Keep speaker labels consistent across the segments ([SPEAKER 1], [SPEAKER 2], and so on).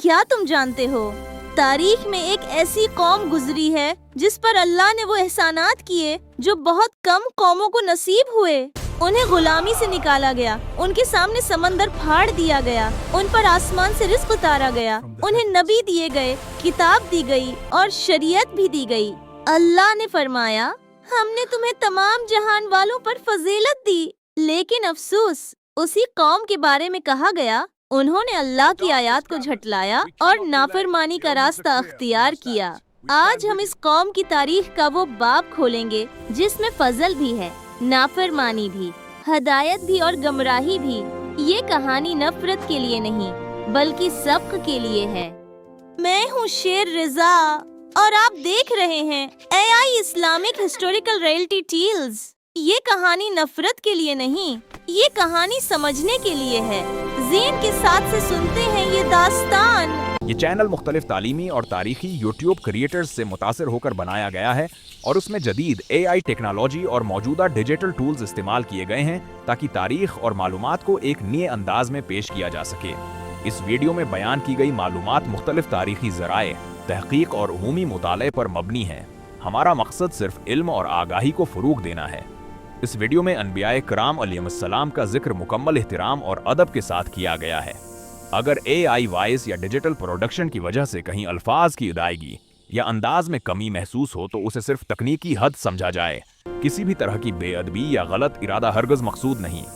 [SPEAKER 1] کیا تم جانتے ہو تاریخ میں ایک ایسی قوم گزری ہے جس پر اللہ نے وہ احسانات کیے جو بہت کم قوموں کو نصیب ہوئے۔ انہیں غلامی سے نکالا گیا، ان کے سامنے سمندر پھاڑ دیا گیا، ان پر آسمان سے رزق اتارا گیا، انہیں نبی دیے گئے، کتاب دی گئی اور شریعت بھی دی گئی۔ اللہ نے فرمایا، ہم نے تمہیں تمام جہان والوں پر فضیلت دی، لیکن افسوس اسی قوم کے بارے میں کہا گیا انہوں نے اللہ کی آیات کو جھٹلایا اور نافرمانی کا راستہ اختیار کیا۔ آج ہم اس قوم کی تاریخ کا وہ باب کھولیں گے جس میں فضل بھی ہے، نافرمانی بھی، ہدایت بھی اور گمراہی بھی۔ یہ کہانی نفرت کے لیے نہیں بلکہ سبق کے لیے ہے۔ میں ہوں شیر رضا اور آپ دیکھ رہے ہیں AI Islamic historical reality tells. یہ کہانی نفرت کے لیے نہیں، یہ کہانی سمجھنے کے لیے ہے۔ زین کے ساتھ سے سنتے ہیں یہ داستان۔
[SPEAKER 2] یہ چینل مختلف تعلیمی اور تاریخی یوٹیوب کریئٹرز سے متاثر ہو کر بنایا گیا ہے اور اس میں جدید AI ٹیکنالوجی اور موجودہ ڈیجیٹل ٹولز استعمال کیے گئے ہیں تاکہ تاریخ اور معلومات کو ایک نئے انداز میں پیش کیا جا سکے۔ اس ویڈیو میں بیان کی گئی معلومات مختلف تاریخی ذرائع، تحقیق اور عمومی مطالعے پر مبنی ہیں۔ ہمارا مقصد صرف علم اور آگاہی کو فروغ دینا ہے۔ اس ویڈیو میں انبیاء کرام علیہم السلام کا ذکر مکمل احترام اور ادب کے ساتھ کیا گیا ہے۔ اگر AI وائس یا ڈیجیٹل پروڈکشن کی وجہ سے کہیں الفاظ کی ادائیگی یا انداز میں کمی محسوس ہو تو اسے صرف تکنیکی حد سمجھا جائے۔ کسی بھی طرح کی بے ادبی یا غلط ارادہ ہرگز مقصود نہیں۔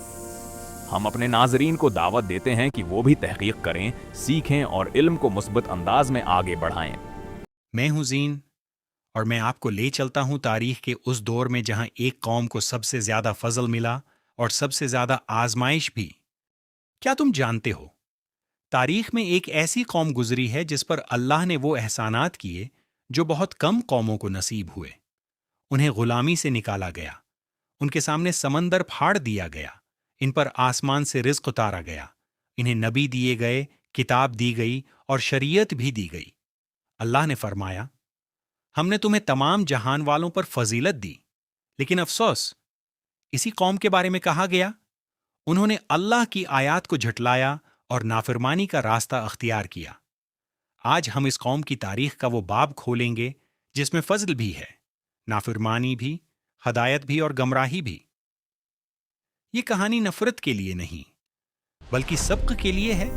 [SPEAKER 2] ہم اپنے ناظرین کو دعوت دیتے ہیں کہ وہ بھی تحقیق کریں، سیکھیں اور علم کو مثبت انداز میں آگے بڑھائیں۔
[SPEAKER 3] میں ہوں زین اور میں آپ کو لے چلتا ہوں تاریخ کے اس دور میں جہاں ایک قوم کو سب سے زیادہ فضل ملا اور سب سے زیادہ آزمائش بھی۔ کیا تم جانتے ہو تاریخ میں ایک ایسی قوم گزری ہے جس پر اللہ نے وہ احسانات کیے جو بہت کم قوموں کو نصیب ہوئے۔ انہیں غلامی سے نکالا گیا، ان کے سامنے سمندر پھاڑ دیا گیا، ان پر آسمان سے رزق اتارا گیا، انہیں نبی دیے گئے، کتاب دی گئی اور شریعت بھی دی گئی۔ اللہ نے فرمایا، ہم نے تمہیں تمام جہان والوں پر فضیلت دی، لیکن افسوس اسی قوم کے بارے میں کہا گیا انہوں نے اللہ کی آیات کو جھٹلایا اور نافرمانی کا راستہ اختیار کیا۔ آج ہم اس قوم کی تاریخ کا وہ باب کھولیں گے جس میں فضل بھی ہے، نافرمانی بھی، ہدایت بھی اور گمراہی بھی۔ یہ کہانی نفرت کے لیے نہیں بلکہ سبق کے لیے ہے۔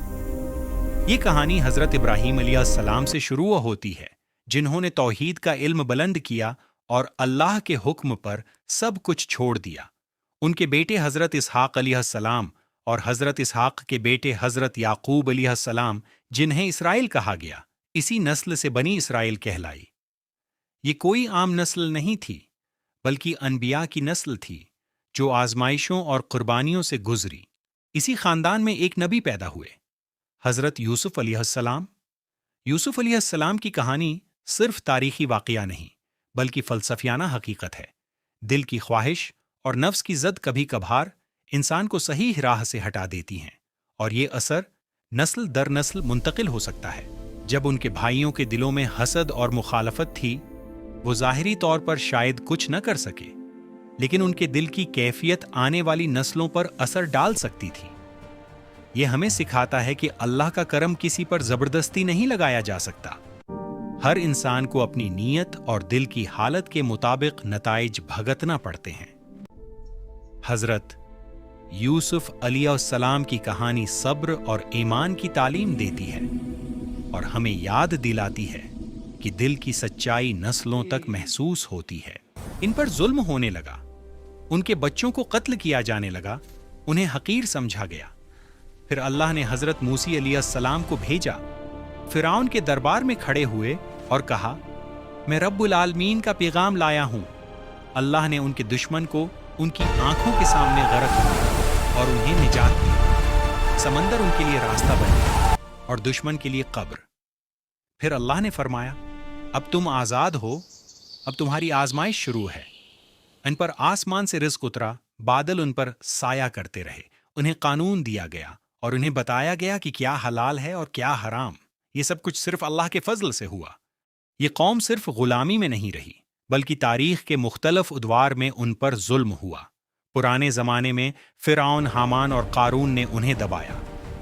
[SPEAKER 3] یہ کہانی حضرت ابراہیم علیہ السلام سے شروع ہوتی ہے، جنہوں نے توحید کا علم بلند کیا اور اللہ کے حکم پر سب کچھ چھوڑ دیا۔ ان کے بیٹے حضرت اسحاق علیہ السلام اور حضرت اسحاق کے بیٹے حضرت یعقوب علیہ السلام، جنہیں اسرائیل کہا گیا، اسی نسل سے بنی اسرائیل کہلائی۔ یہ کوئی عام نسل نہیں تھی بلکہ انبیاء کی نسل تھی جو آزمائشوں اور قربانیوں سے گزری۔ اسی خاندان میں ایک نبی پیدا ہوئے، حضرت یوسف علیہ السلام۔ یوسف علیہ السلام کی کہانی صرف تاریخی واقعہ نہیں بلکہ فلسفیانہ حقیقت ہے۔ دل کی خواہش اور نفس کی ضد کبھی کبھار انسان کو صحیح راہ سے ہٹا دیتی ہیں، اور یہ اثر نسل در نسل منتقل ہو سکتا ہے۔ جب ان کے بھائیوں کے دلوں میں حسد اور مخالفت تھی، وہ ظاہری طور پر شاید کچھ نہ کر سکے، لیکن ان کے دل کی کیفیت آنے والی نسلوں پر اثر ڈال سکتی تھی۔ یہ ہمیں سکھاتا ہے کہ اللہ کا کرم کسی پر زبردستی نہیں لگایا جا سکتا۔ ہر انسان کو اپنی نیت اور دل کی حالت کے مطابق نتائج بھگتنا پڑتے ہیں۔ حضرت یوسف علیہ السلام کی کہانی صبر اور ایمان کی تعلیم دیتی ہے اور ہمیں یاد دلاتی ہے کہ دل کی سچائی نسلوں تک محسوس ہوتی ہے۔ ان پر ظلم ہونے لگا، ان کے بچوں کو قتل کیا جانے لگا، انہیں حقیر سمجھا گیا۔ پھر اللہ نے حضرت موسی علیہ السلام کو بھیجا، فرعون کے دربار میں کھڑے ہوئے اور کہا، میں رب العالمین کا پیغام لایا ہوں۔ اللہ نے ان کے دشمن کو ان کی آنکھوں کے سامنے غرق کیا اور انہیں نجات دی۔ سمندر ان کے لیے راستہ بن گیا اور دشمن کے لیے قبر۔ پھر اللہ نے فرمایا، اب تم آزاد ہو، اب تمہاری آزمائش شروع ہے۔ ان پر آسمان سے رزق اترا، بادل ان پر سایہ کرتے رہے، انہیں قانون دیا گیا اور انہیں بتایا گیا کہ کیا حلال ہے اور کیا حرام۔ یہ سب کچھ صرف اللہ کے فضل سے ہوا۔ یہ قوم صرف غلامی میں نہیں رہی بلکہ تاریخ کے مختلف ادوار میں ان پر ظلم ہوا۔ پرانے زمانے میں فرعون، حامان اور قارون نے انہیں دبایا،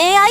[SPEAKER 1] AI